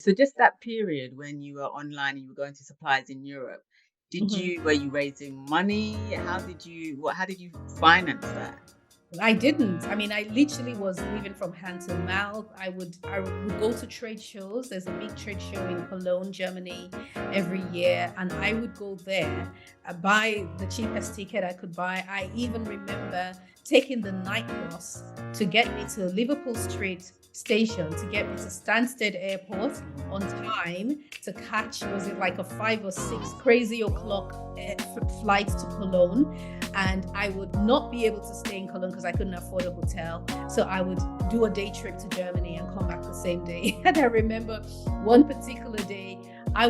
So just that period when you were online and you were going to suppliers in Europe, Mhm. were you raising money? How did you finance that? I didn't. I mean, I literally was living from hand to mouth. I would go to trade shows. There's a big trade show in Cologne, Germany, every year, and I would go there, buy the cheapest ticket I could buy. I even remember taking the night bus to get me to Liverpool Street station to get me to Stansted Airport on time to catch, was it like a 5 or 6 crazy o'clock flight to Cologne. And I would not be able to stay in Cologne because I couldn't afford a hotel. So I would do a day trip to Germany and come back the same day. And I remember one particular day I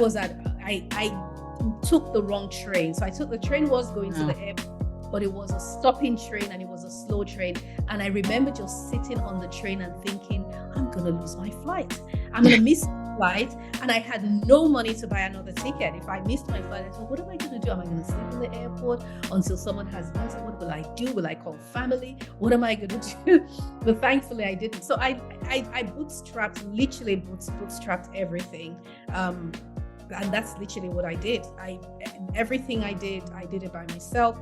took the wrong train. So the train was going to Oh, the airport, but it was a stopping train and it was a slow train. And I remember just sitting on the train and thinking, I'm going to lose my flight. I'm going to miss my flight. And I had no money to buy another ticket. If I missed my flight, I thought, what am I going to do? Am I going to sleep in the airport until someone has answered? What will I do? Will I call family? What am I going to do? But thankfully I didn't. So I bootstrapped everything. And that's literally what I did. Everything I did it by myself.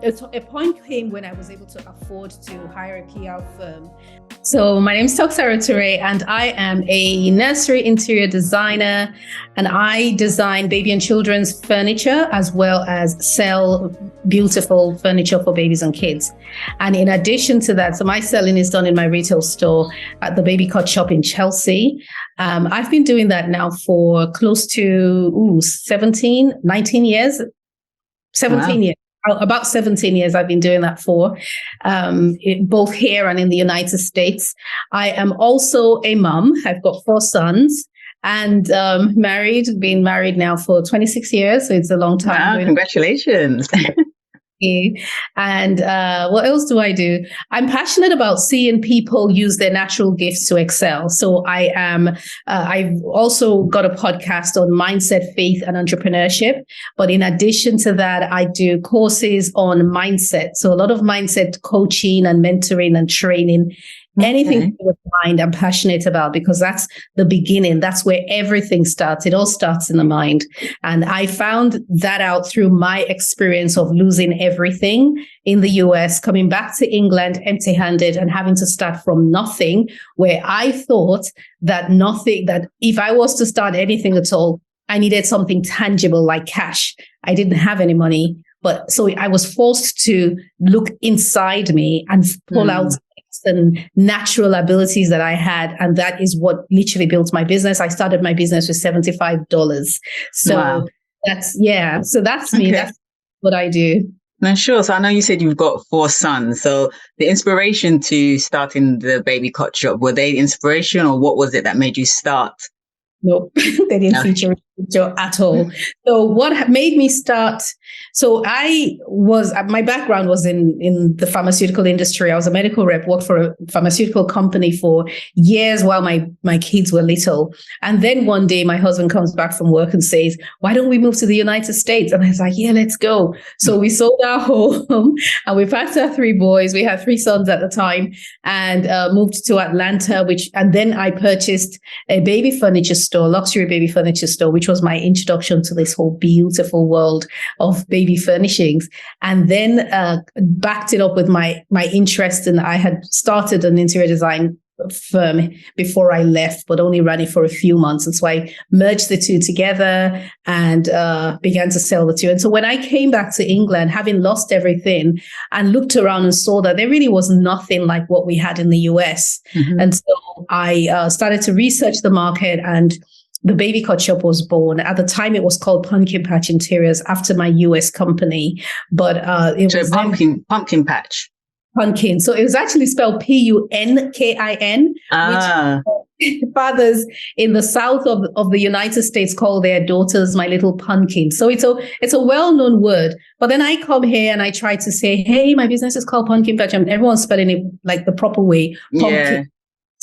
A point came when I was able to afford to hire a PR firm. So my name is Toks and I am a nursery interior designer, and I design baby and children's furniture as well as sell beautiful furniture for babies and kids. And in addition to that, so my selling is done in my retail store at the Baby Cot Shop in Chelsea. I've been doing that now for close to 19 years, 17 wow. years. About 17 years I've been doing that for, both here and in the United States. I am also a mum. I've got 4 sons and been married now for 26 years. So it's a long time Wow, going. congratulations. And what else do I do? I'm passionate about seeing people use their natural gifts to excel. So I've also got a podcast on mindset, faith, and entrepreneurship. But in addition to that, I do courses on mindset. So a lot of mindset coaching and mentoring and training. Anything to Okay. do with mind, I'm passionate about, because that's the beginning. That's where everything starts. It all starts in the mind. And I found that out through my experience of losing everything in the US, coming back to England empty handed and having to start from nothing, where I thought that if I was to start anything at all, I needed something tangible like cash. I didn't have any money. But so I was forced to look inside me and pull out Mm, and natural abilities that I had. And that is what literally built my business. I started my business with $75. wow. So that's me. Okay. That's what I do. Now, sure. So I know you said you've got 4 sons. So the inspiration to starting the Baby Cot Shop, were they inspiration, or what was it that made you start? Nope, they didn't feature at all. So what made me start? So my background was in the pharmaceutical industry. I was a medical rep, worked for a pharmaceutical company for years while my kids were little. And then one day my husband comes back from work and says, why don't we move to the United States? And I was like, yeah, let's go. So we sold our home and we packed our 3 boys. We had 3 sons at the time, and moved to Atlanta, and then I purchased a baby furniture store, luxury baby furniture store, which was my introduction to this whole beautiful world of baby furnishings. And then backed it up with my interest, and I had started an interior design firm before I left, but only ran it for a few months. And so I merged the two together and began to sell the two. And so when I came back to England, having lost everything, and looked around and saw that there really was nothing like what we had in the US. Mm-hmm. And so I started to research the market, and the Baby Cot Shop was born. At the time, it was called Pumpkin Patch Interiors after my US company, but it So was pumpkin patch. Punkin. So it was actually spelled Punkin, Ah, which fathers in the south of the United States call their daughters my little pumpkin. So it's a well-known word. But then I come here and I try to say, hey, my business is called Pumpkin Patch, and everyone's spelling it like the proper way, pumpkin. yeah.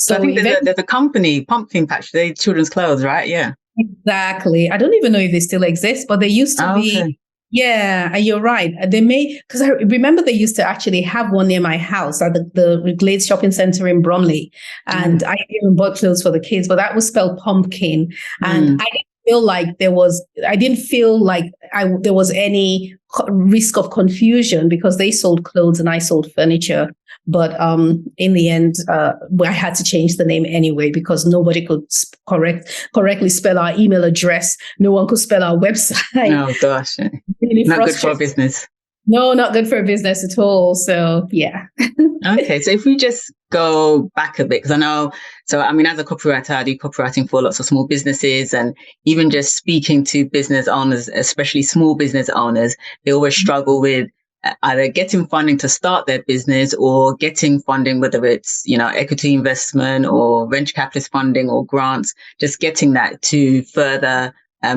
So I So think eventually, there's a company, Pumpkin Patch, they children's clothes, right? Yeah. exactly. I don't even know if they still exist, but they used to Oh, be. okay. Yeah, you're right. They may, because I remember they used to actually have one near my house at the Glades Shopping Center in Bromley. And I even bought clothes for the kids, but that was spelled pumpkin. And I didn't feel like there was any risk of confusion because they sold clothes and I sold furniture. But in the end, I had to change the name anyway because nobody could correctly spell our email address. No one could spell our website. Oh, gosh. Really not good for business. No, not good for business at all. So, yeah. Okay. So if we just go back a bit, because I know, so I mean, as a copywriter, I do copywriting for lots of small businesses, and even just speaking to business owners, especially small business owners, they always struggle with either getting funding to start their business or getting funding, whether it's, equity investment or venture capitalist funding or grants, just getting that to further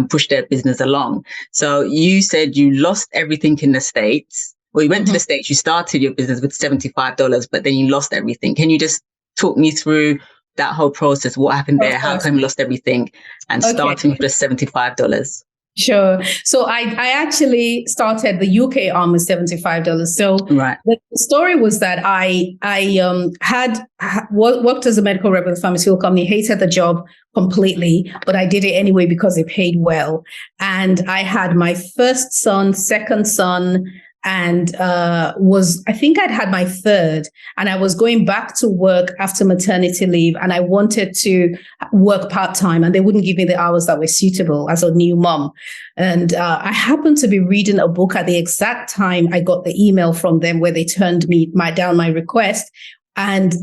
push their business along. So you said you lost everything in the States. Well, you went to the States, you started your business with $75, but then you lost everything. Can you just talk me through that whole process? What happened there? How come you lost everything and starting with just $75? Sure. So I actually started the UK arm with $75. So the story was that I had worked as a medical rep with a pharmaceutical company, hated the job completely, but I did it anyway because it paid well. And I had my first son, second son, and I think I'd had my third, and I was going back to work after maternity leave, and I wanted to work part-time, and they wouldn't give me the hours that were suitable as a new mom. And I happened to be reading a book at the exact time I got the email from them where they turned down my request. And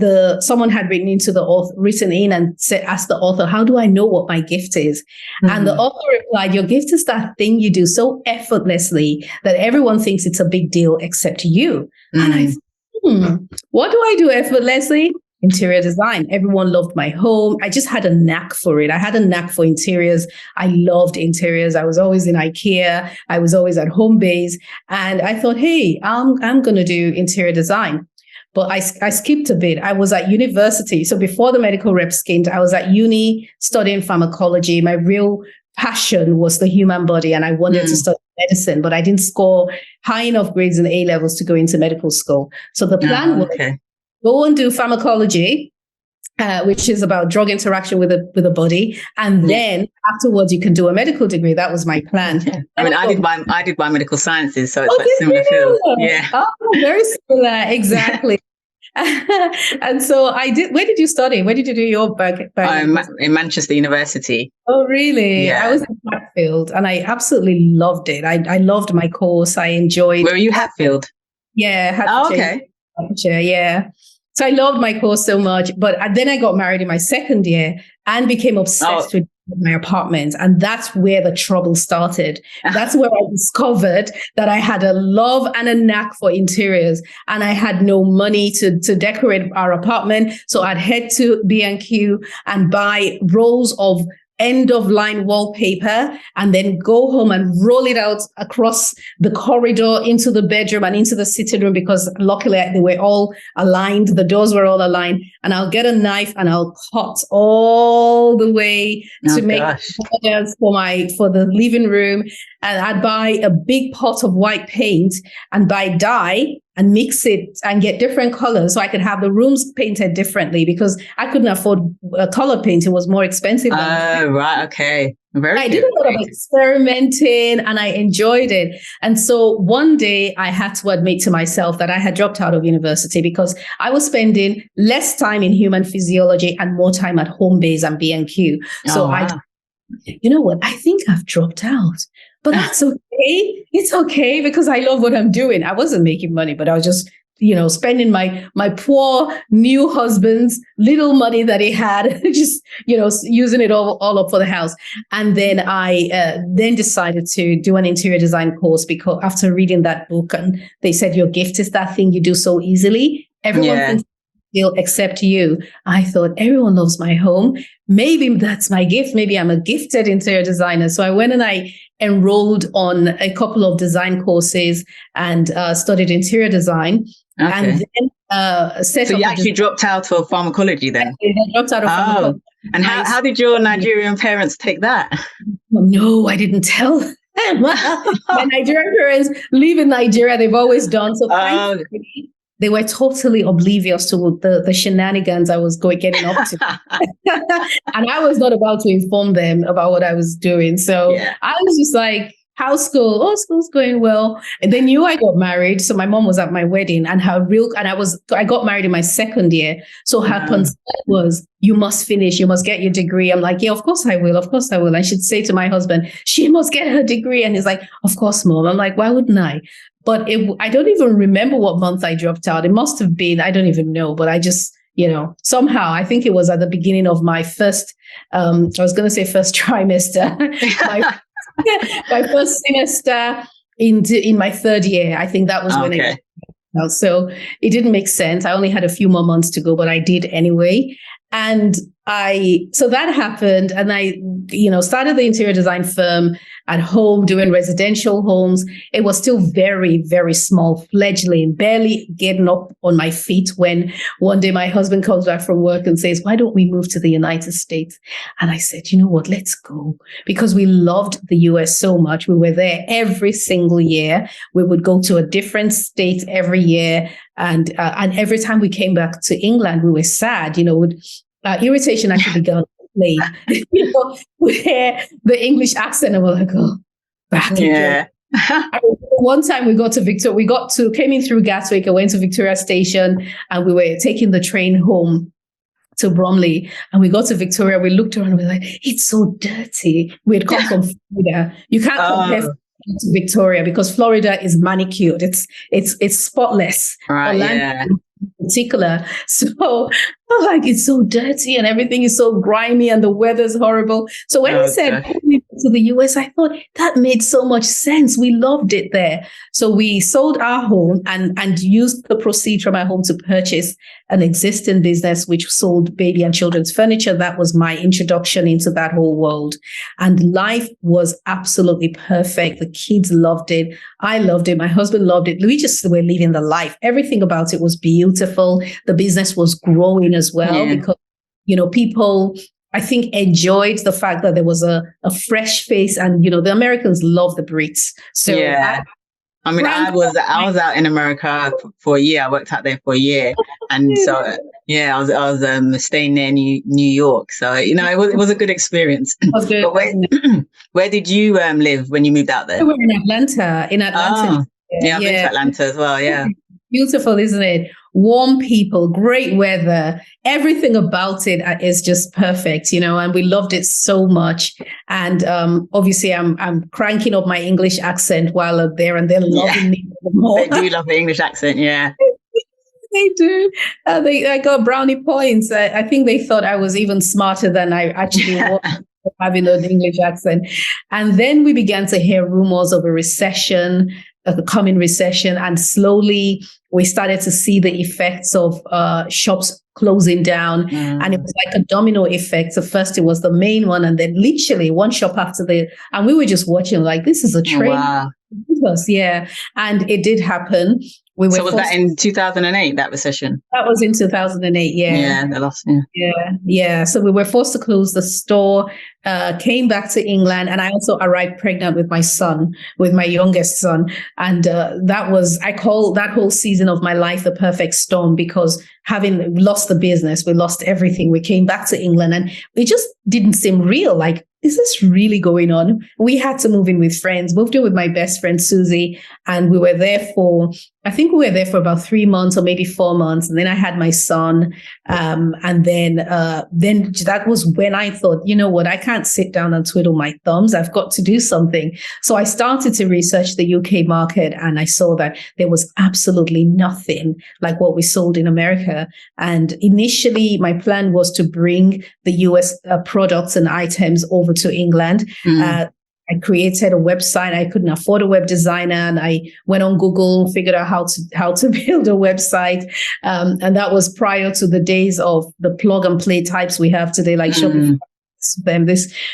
someone had written in and asked the author, how do I know what my gift is? And the author replied, your gift is that thing you do so effortlessly that everyone thinks it's a big deal except you. And I thought, what do I do effortlessly? Interior design. Everyone loved my home. I just had a knack for it. I had a knack for interiors. I loved interiors. I was always in IKEA. I was always at Home Base. And I thought, hey, I'm going to do interior design. But I skipped a bit. I was at university. So before the medical rep stint, I was at uni studying pharmacology. My real passion was the human body, and I wanted to study medicine, but I didn't score high enough grades in A levels to go into medical school. So the plan was go and do pharmacology, which is about drug interaction with the body, and then afterwards you can do a medical degree. That was my plan. Yeah. I mean, I did biomedical sciences, so it's like similar field. Yeah. Oh, very similar, exactly. And so I did. Where did you study? Where did you do your work? In Manchester University. Oh, really? Yeah. I was in Hatfield, and I absolutely loved it. I loved my course. I enjoyed. Where are you, Hatfield? Yeah. Hatfield. Oh, okay. Yeah. So I loved my course so much, but then I got married in my second year and became obsessed with my apartment. And that's where the trouble started. That's where I discovered that I had a love and a knack for interiors, and I had no money to decorate our apartment. So I'd head to B&Q and buy rolls of end-of-line wallpaper and then go home and roll it out across the corridor into the bedroom and into the sitting room, because luckily they were all aligned. The doors were all aligned. And I'll get a knife and I'll cut all the way to make borders for the living room. And I'd buy a big pot of white paint and buy dye and mix it and get different colors so I could have the rooms painted differently, because I couldn't afford a color paint. It was more expensive. Right. Okay. I did a lot of experimenting and I enjoyed it. And so one day I had to admit to myself that I had dropped out of university because I was spending less time in human physiology and more time at Home Base and B&Q. So you know what? I think I've dropped out. But that's okay. It's okay because I love what I'm doing. I wasn't making money, but I was just, spending my poor new husband's little money that he had, just, using it all up for the house. And then I then decided to do an interior design course, because after reading that book, and they said, your gift is that thing you do so easily. Everyone thinks except you. I thought, everyone loves my home. Maybe that's my gift. Maybe I'm a gifted interior designer. So I went and I enrolled on a couple of design courses and studied interior design. Okay. And then so you actually dropped out of pharmacology then? I dropped out of pharmacology. And how did your Nigerian parents take that? No, I didn't tell. My Nigerian parents live in Nigeria. They've always done so. Thankfully, they were totally oblivious to the shenanigans I was getting up to. And I was not about to inform them about what I was doing. So I was just like, how's school? Oh, school's going well. And they knew I got married. So my mom was at my wedding, and I got married in my second year. So her concern was, you must finish, you must get your degree. I'm like, yeah, of course I will. Of course I will. I should say to my husband, she must get her degree. And he's like, of course, Mom. I'm like, why wouldn't I? But I don't even remember what month I dropped out. It must have been, I don't even know, but I just, somehow, I think it was at the beginning of my first, I was going to say first trimester, my first semester in my third year. I think that was when it came out. So it didn't make sense. I only had a few more months to go, but I did anyway. And so that happened, and I, started the interior design firm at home doing residential homes. It was still very, very small, fledgling, barely getting up on my feet when one day my husband comes back from work and says, why don't we move to the United States? And I said, you know what, let's go. Because we loved the US so much. We were there every single year. We would go to a different state every year. And every time we came back to England, we were sad, irritation actually began to play, where the English accent, and we're like, oh, back again. One time we got to came in through Gatwick, I went to Victoria Station, and we were taking the train home to Bromley, and we got to Victoria, we looked around, and we were like, it's so dirty. We had come from Florida. You can't compare to Victoria, because Florida is manicured. It's spotless. In particular. So I'm like, it's so dirty and everything is so grimy and the weather's horrible. So when he said to the US, I thought that made so much sense. We loved it there. So we sold our home and used the proceeds from our home to purchase an existing business which sold baby and children's furniture. That was my introduction into that whole world. And life was absolutely perfect. The kids loved it. I loved it. My husband loved it. We just were living the life. Everything about it was beautiful. The business was growing as well because, people, I think, enjoyed the fact that there was a fresh face, and, the Americans love the Brits. So I was out in America for a year. I worked out there for a year. And so, I was staying near New York. So, it was a good experience. It was good. But where did you live when you moved out there? We were in Atlanta. Oh, I've been to Atlanta as well. Yeah. Beautiful, isn't it? Warm people, great weather. Everything about it is just perfect, and we loved it so much. And obviously, I'm cranking up my English accent while up there, and they're loving me more. They do love the English accent, yeah. They do. I got brownie points. I think they thought I was even smarter than I actually was, having an English accent. And then we began to hear rumors of a recession, a coming recession, and slowly we started to see the effects of shops closing down. And it was like a domino effect. So first it was the main one, and then literally one shop after and we were just watching like, this is a trend. Wow. And it did happen. So was that in 2008, that recession? That was in 2008, Yeah, the last, Yeah. So we were forced to close the store, came back to England, and I also arrived pregnant with my son, with my youngest son. And I call that whole season of my life the perfect storm, because having lost the business, we lost everything. We came back to England, and it just didn't seem real. Like, is this really going on? We had to move in with friends, moved in with my best friend, Susie, and we were there for about 3 months or maybe 4 months. And then I had my son. And then that was when I thought, you know what, I can't sit down and twiddle my thumbs. I've got to do something. So I started to research the UK market, and I saw that there was absolutely nothing like what we sold in America. And initially my plan was to bring the US products and items over to England. I created a website. I couldn't afford a web designer, and I went on Google, figured out how to build a website. And that was prior to the days of the plug and play types we have today, like Shopify.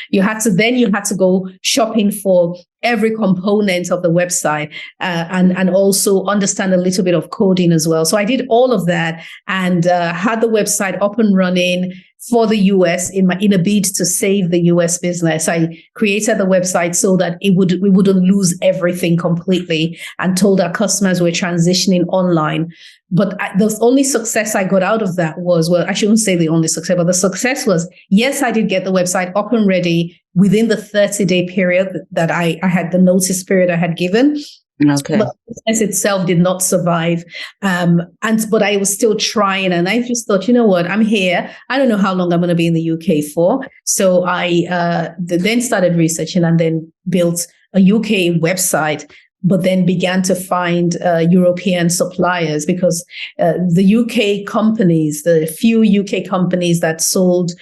You had to go shopping for every component of the website, and also understand a little bit of coding as well. So I did all of that, and had the website up and running, for the US in a bid to save the US business. I created the website so that we wouldn't lose everything completely, and told our customers we're transitioning online. But the only success I got out of that was, well, I shouldn't say the only success, but the success was, yes, I did get the website up and ready within the 30-day period that I had, the notice period I had given. Okay. But the business itself did not survive. But I was still trying. And I just thought, you know what, I'm here. I don't know how long I'm going to be in the UK for. So I then started researching and then built a UK website, but then began to find European suppliers, because the UK companies, the few UK companies that sold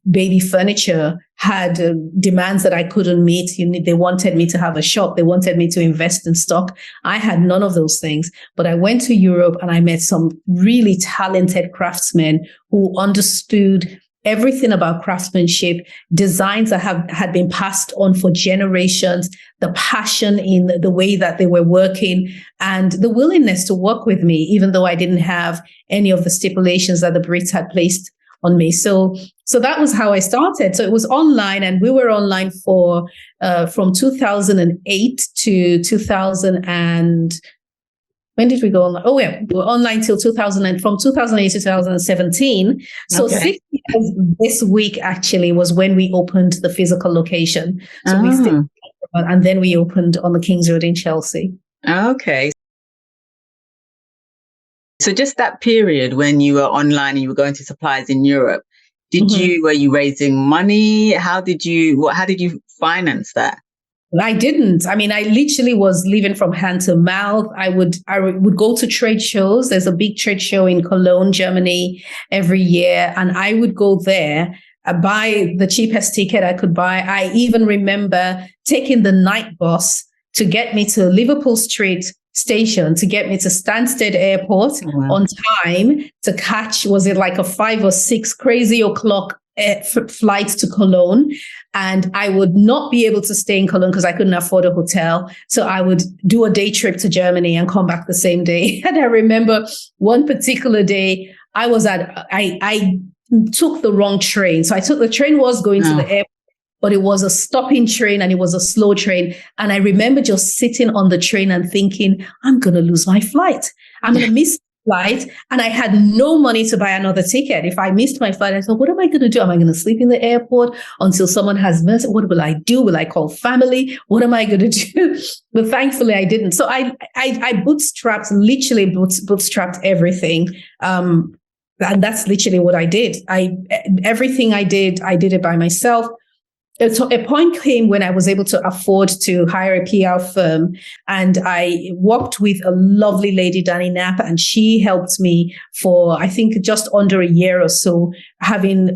baby furniture had demands that I couldn't meet. They wanted me to have a shop. They wanted me to invest in stock. I had none of those things. But I went to Europe and I met some really talented craftsmen who understood everything about craftsmanship, designs that had been passed on for generations, the passion in the way that they were working, and the willingness to work with me, even though I didn't have any of the stipulations that the Brits had placed on me. So that was how I started. So it was online, and we were online for from 2008 to 2000 when did we go online? Oh, yeah, we were online till 2000, and from 2008 to 2017. So Okay. 6 years this week actually was when we opened the physical location. So we stayed, and then we opened on the Kings Road in Chelsea. Okay. So just that period when you were online and you were going to suppliers in Europe, were you raising money? How did you finance that? I didn't. I mean, I literally was living from hand to mouth. I would go to trade shows. There's a big trade show in Cologne, Germany, every year. And I would go there, buy the cheapest ticket I could buy. I even remember taking the night bus to get me to Liverpool Street Station, to get me to Stansted Airport on time to catch, was it like a 5 or 6 crazy o'clock flight to Cologne. And I would not be able to stay in Cologne because I couldn't afford a hotel. So I would do a day trip to Germany and come back the same day. And I remember one particular day I took the wrong train. So the train was going to the airport, but it was a stopping train and it was a slow train. And I remember just sitting on the train and thinking, I'm going to lose my flight. I'm going to miss flight, and I had no money to buy another ticket. If I missed my flight, I thought, what am I going to do? Am I going to sleep in the airport until someone has mercy? What will I do? Will I call family? What am I going to do? But thankfully I didn't. So I bootstrapped everything. And that's literally what I did. Everything I did it by myself. So a point came when I was able to afford to hire a PR firm, and I worked with a lovely lady, Danny Knapp, and she helped me for, I think, just under a year or so,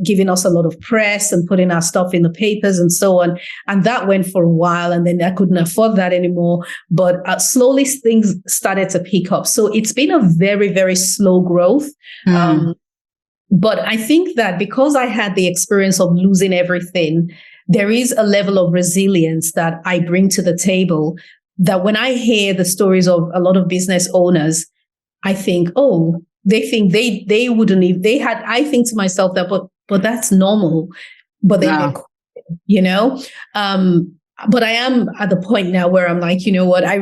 given us a lot of press and putting our stuff in the papers and so on. And that went for a while, and then I couldn't afford that anymore. But slowly things started to pick up. So it's been a very, very slow growth. But I think that because I had the experience of losing everything, there is a level of resilience that I bring to the table, that when I hear the stories of a lot of business owners, I think, oh, they think they wouldn't even, I think to myself that, but that's normal. But they were, but I am at the point now where I'm like, you know what, I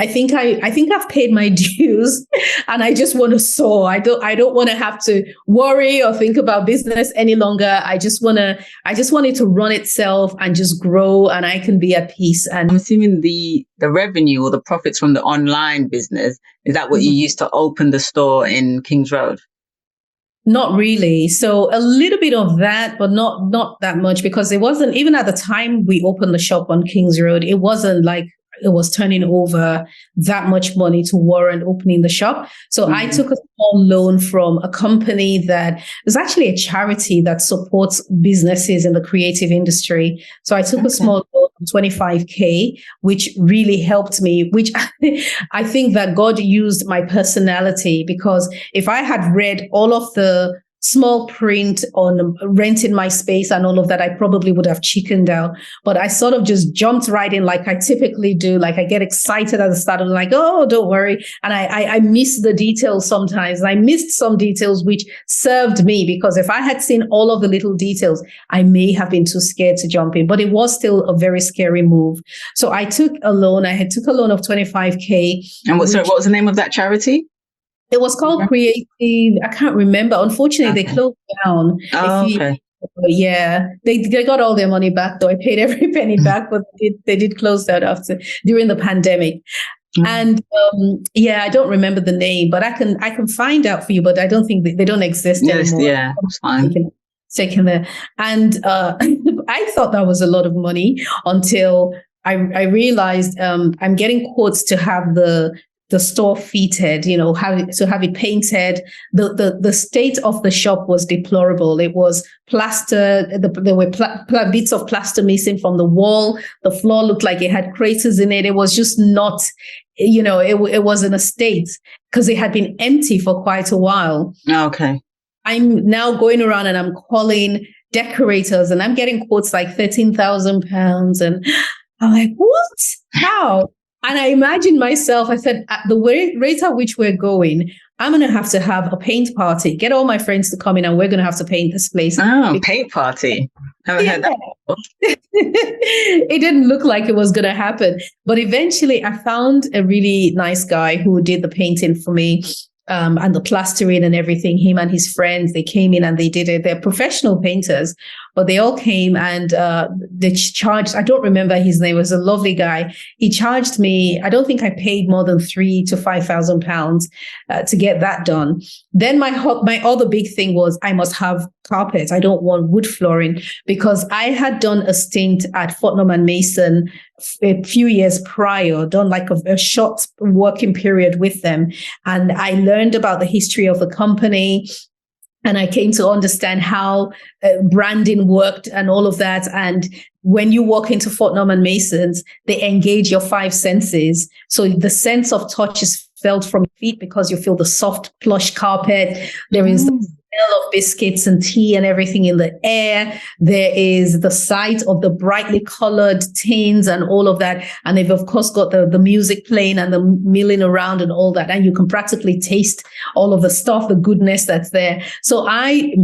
think I've paid my dues, and I just want to soar. I don't want to have to worry or think about business any longer. I just want it to run itself and just grow, and I can be at peace. And I'm assuming the revenue or the profits from the online business, is that what you used to open the store in Kings Road? Not really. So a little bit of that, but not that much, because it wasn't, even at the time we opened the shop on Kings Road, it wasn't like it was turning over that much money to warrant opening the shop. So I took a small loan from a company that is actually a charity that supports businesses in the creative industry. So I took a small loan of 25K, which really helped me, which I think that God used my personality, because if I had read all of the small print on renting my space and all of that, I probably would have chickened out. But I sort of just jumped right in like I typically do. Like I get excited at the start and like, oh, don't worry. And I miss the details sometimes. I missed some details which served me, because if I had seen all of the little details, I may have been too scared to jump in. But it was still a very scary move. So I took a loan. I took a loan of 25K. And what was the name of that charity? It was called Creative. I can't remember. Unfortunately, They closed down. Okay. Yeah, they got all their money back though. I paid every penny back, but they did close that during the pandemic. And I don't remember the name, but I can find out for you. But I don't think they don't exist anymore. Yeah, that's fine. Taken there, and I thought that was a lot of money until I realized I'm getting quotes to have the store fitted, have it painted. The state of the shop was deplorable. It was plaster. There were bits of plaster missing from the wall. The floor looked like it had craters in it. It was just not, it was in a state because it had been empty for quite a while. Okay. I'm now going around and I'm calling decorators and I'm getting quotes like £13,000. And I'm like, what? How? And I imagined myself, I said, at the rate at which we're going, I'm going to have a paint party, get all my friends to come in and we're going to have to paint this place. Oh, paint party. Haven't heard that before. It didn't look like it was going to happen. But eventually I found a really nice guy who did the painting for me. And the plastering and everything, him and his friends, they came in and they did it. They're professional painters, but they all came and they charged, I don't remember his name, it was a lovely guy. He charged me, I don't think I paid more than £3,000 to £5,000 to get that done. Then my other big thing was I must have carpet. I don't want wood flooring, because I had done a stint at Fortnum and Mason a few years prior, done like a short working period with them. And I learned about the history of the company. And I came to understand how branding worked and all of that. And when you walk into Fortnum and Mason's, they engage your five senses. So the sense of touch is felt from feet because you feel the soft plush carpet. There is the smell of biscuits and tea and everything in the air. There is the sight of the brightly colored tins and all of that. And they've, of course, got the music playing and the milling around and all that. And you can practically taste all of the stuff, the goodness that's there. So I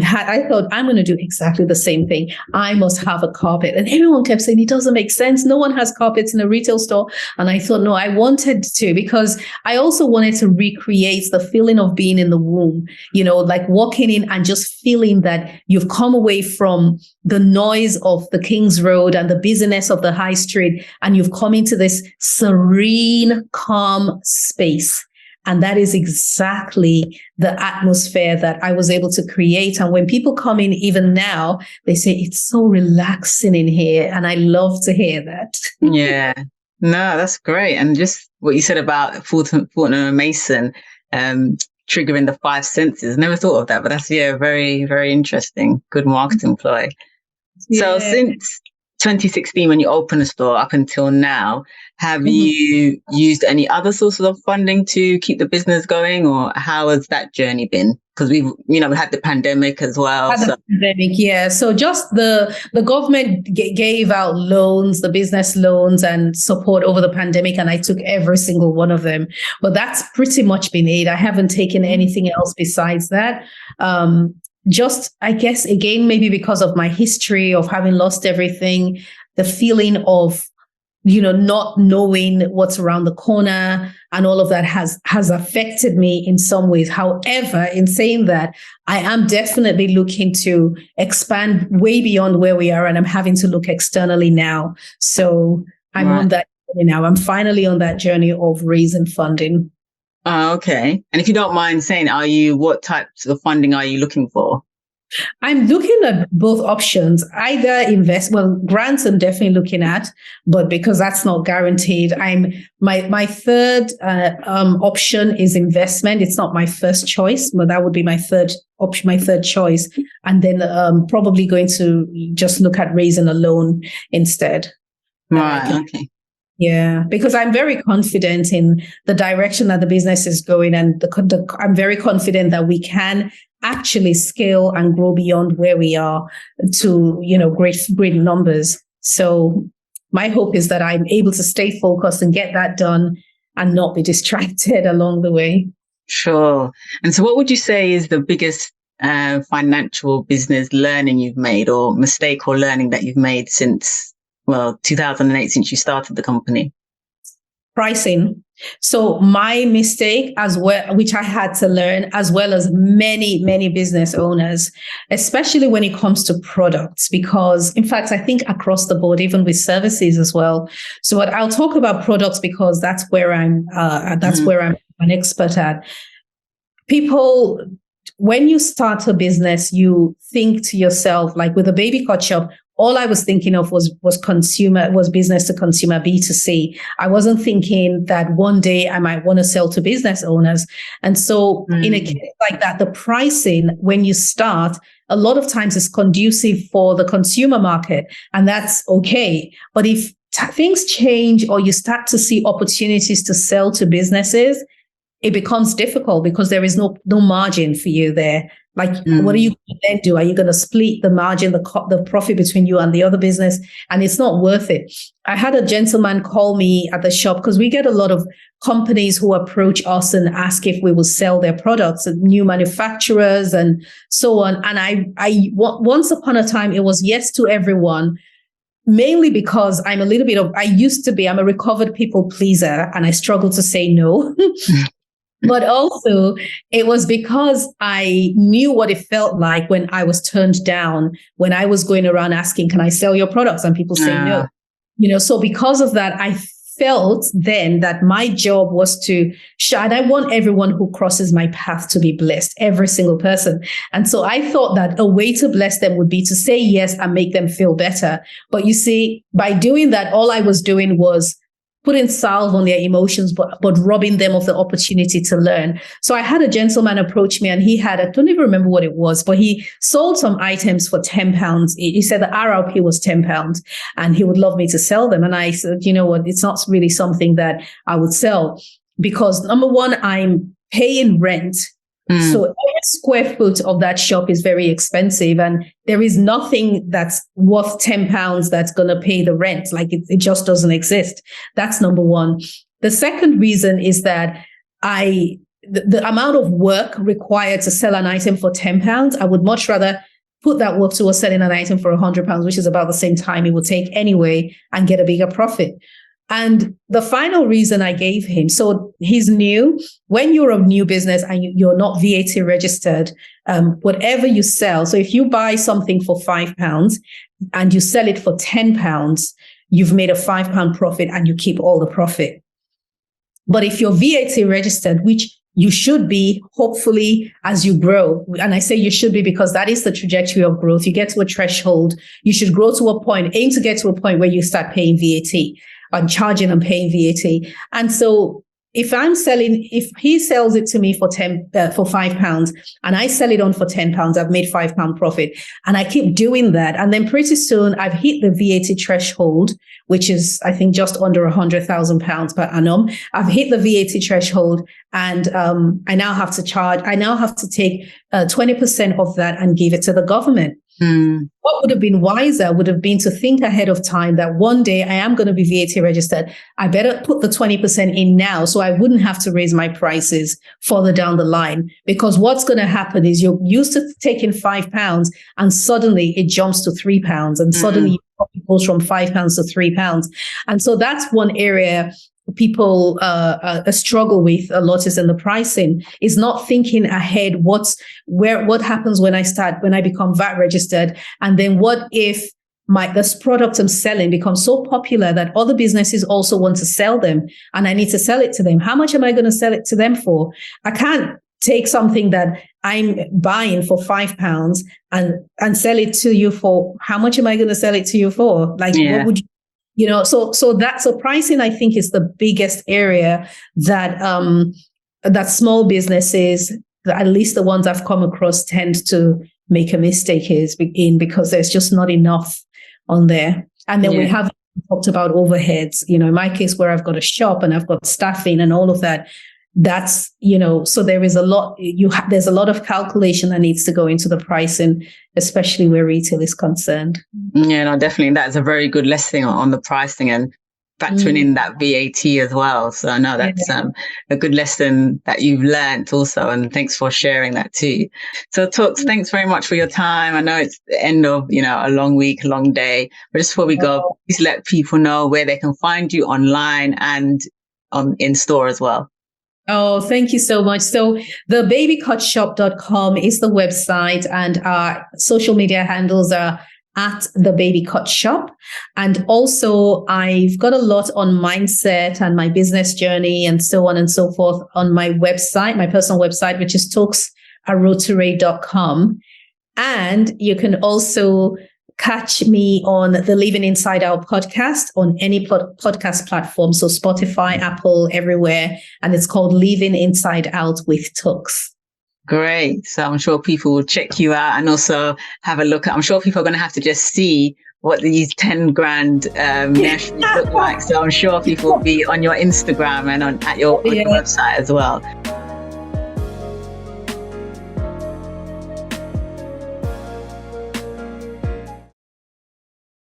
thought, I'm going to do exactly the same thing. I must have a carpet. And everyone kept saying, it doesn't make sense. No one has carpets in a retail store. And I thought, no, I wanted to, because I also wanted to recreate the feeling of being in the womb, like walking in and just feeling that you've come away from the noise of the King's Road and the busyness of the high street, and you've come into this serene, calm space. And that is exactly the atmosphere that I was able to create. And when people come in, even now, they say, it's so relaxing in here. And I love to hear that. Yeah, no, that's great. And just what you said about Fortnum and Mason, triggering the five senses. Never thought of that, but that's, very, very interesting. Good marketing ploy. Yeah. So since 2016, when you opened the store up until now, have you used any other sources of funding to keep the business going, or how has that journey been? Because we had the pandemic as well. So just the government gave out loans, the business loans and support over the pandemic, and I took every single one of them. But that's pretty much been it. I haven't taken anything else besides that. Just, I guess, again, maybe because of my history of having lost everything, the feeling of not knowing what's around the corner and all of that has affected me in some ways. However, in saying that, I am definitely looking to expand way beyond where we are, and I'm having to look externally now. So I'm on that journey now. I'm finally on that journey of raising funding. Okay. And if you don't mind saying, what types of funding are you looking for? I'm looking at both options, either grants I'm definitely looking at, but because that's not guaranteed, my third option is investment. It's not my first choice, but that would be my third option, my third choice. And then probably going to just look at raising a loan instead. Right. Okay. Yeah, because I'm very confident in the direction that the business is going, and I'm very confident that we can actually scale and grow beyond where we are to, great numbers. So my hope is that I'm able to stay focused and get that done and not be distracted along the way. Sure. And so what would you say is the biggest financial business learning you've made, or mistake or learning that you've made since, 2008, since you started the company? Pricing. So my mistake as well, which I had to learn, as well as many, many business owners, especially when it comes to products, because in fact, I think across the board, even with services as well. So I'll talk about products because that's where I'm an expert at. People, when you start a business, you think to yourself, like with a Baby Cot Shop, all I was thinking of was business to consumer, B2C. I wasn't thinking that one day I might want to sell to business owners. And so in a case like that, the pricing, when you start, a lot of times is conducive for the consumer market, and that's okay. But if things change or you start to see opportunities to sell to businesses, it becomes difficult because there is no margin for you there. Like, what are you going to then do? Are you going to split the margin, the profit between you and the other business? And it's not worth it. I had a gentleman call me at the shop because we get a lot of companies who approach us and ask if we will sell their products, new manufacturers and so on. And I once upon a time, it was yes to everyone, mainly because I'm a recovered people pleaser and I struggle to say no. But also, it was because I knew what it felt like when I was turned down, when I was going around asking, can I sell your products? And people say no. So because of that, I felt then that my job was to shine. I want everyone who crosses my path to be blessed, every single person. And so I thought that a way to bless them would be to say yes and make them feel better. But you see, by doing that, all I was doing was putting salve on their emotions, but robbing them of the opportunity to learn. So I had a gentleman approach me and he had, I don't even remember what it was, but he sold some items for £10. He said the RRP was £10 and he would love me to sell them. And I said, you know what, it's not really something that I would sell because number one, I'm paying rent. So every square foot of that shop is very expensive and there is nothing that's worth £10 that's going to pay the rent. Like it just doesn't exist. That's number one. The second reason is that the amount of work required to sell an item for £10, I would much rather put that work towards selling an item for £100, which is about the same time it would take anyway, and get a bigger profit. And the final reason I gave him, so he's new. When you're a new business and you're not VAT registered, whatever you sell, so if you buy something for £5 and you sell it for £10, you've made a £5 profit and you keep all the profit. But if you're VAT registered, which you should be, hopefully, as you grow. And I say you should be because that is the trajectory of growth. You get to a threshold. You should grow to a point, aim to get to a point where you start paying VAT. I'm charging and paying VAT. And so if he sells it to me for £5 and I sell it on for £10, I've made £5 profit. And I keep doing that. And then pretty soon I've hit the VAT threshold, which is, I think, just under £100,000 per annum. I've hit the VAT threshold and I now have to take 20% of that and give it to the government. What would have been wiser would have been to think ahead of time that one day I am going to be VAT registered. I better put the 20% in now so I wouldn't have to raise my prices further down the line. Because what's going to happen is you're used to taking £5 and suddenly it jumps to £3 and suddenly it goes from £5 to £3. And so that's one area people struggle with a lot is in the pricing, is not thinking ahead what happens when I become VAT registered, and then what if this product I'm selling becomes so popular that other businesses also want to sell them and I need to sell it to them. How much am I going to sell it to them for? I can't take something that I'm buying for £5 and sell it to you for, how much am I going to sell it to you for? Like, what would you, so pricing, I think, is the biggest area that small businesses, at least the ones I've come across, tend to make a mistake because there's just not enough on there. And then we have talked about overheads. In my case, where I've got a shop and I've got staffing and all of that, that's, so there is a lot, there's a lot of calculation that needs to go into the pricing, especially where retail is concerned. Yeah, no, definitely. That's a very good lesson on the pricing and factoring in that VAT as well. So no, that's a good lesson that you've learned also. And thanks for sharing that too. So Toks, thanks very much for your time. I know it's the end of, a long week, long day, but just before we go, please let people know where they can find you online and in store as well. Oh, thank you so much. So the babycotshop.com is the website, and our social media handles are at the Baby Cot Shop. And also I've got a lot on mindset and my business journey and so on and so forth on my website, my personal website, which is toks@rotary.com. And you can also catch me on the Living Inside Out podcast on any podcast platform. So Spotify, Apple, everywhere. And it's called Living Inside Out with Toks. Great. So I'm sure people will check you out and also have a look. I'm sure people are going to have to just see what these 10 grand nurseries look like. So I'm sure people will be on your Instagram and at your website as well.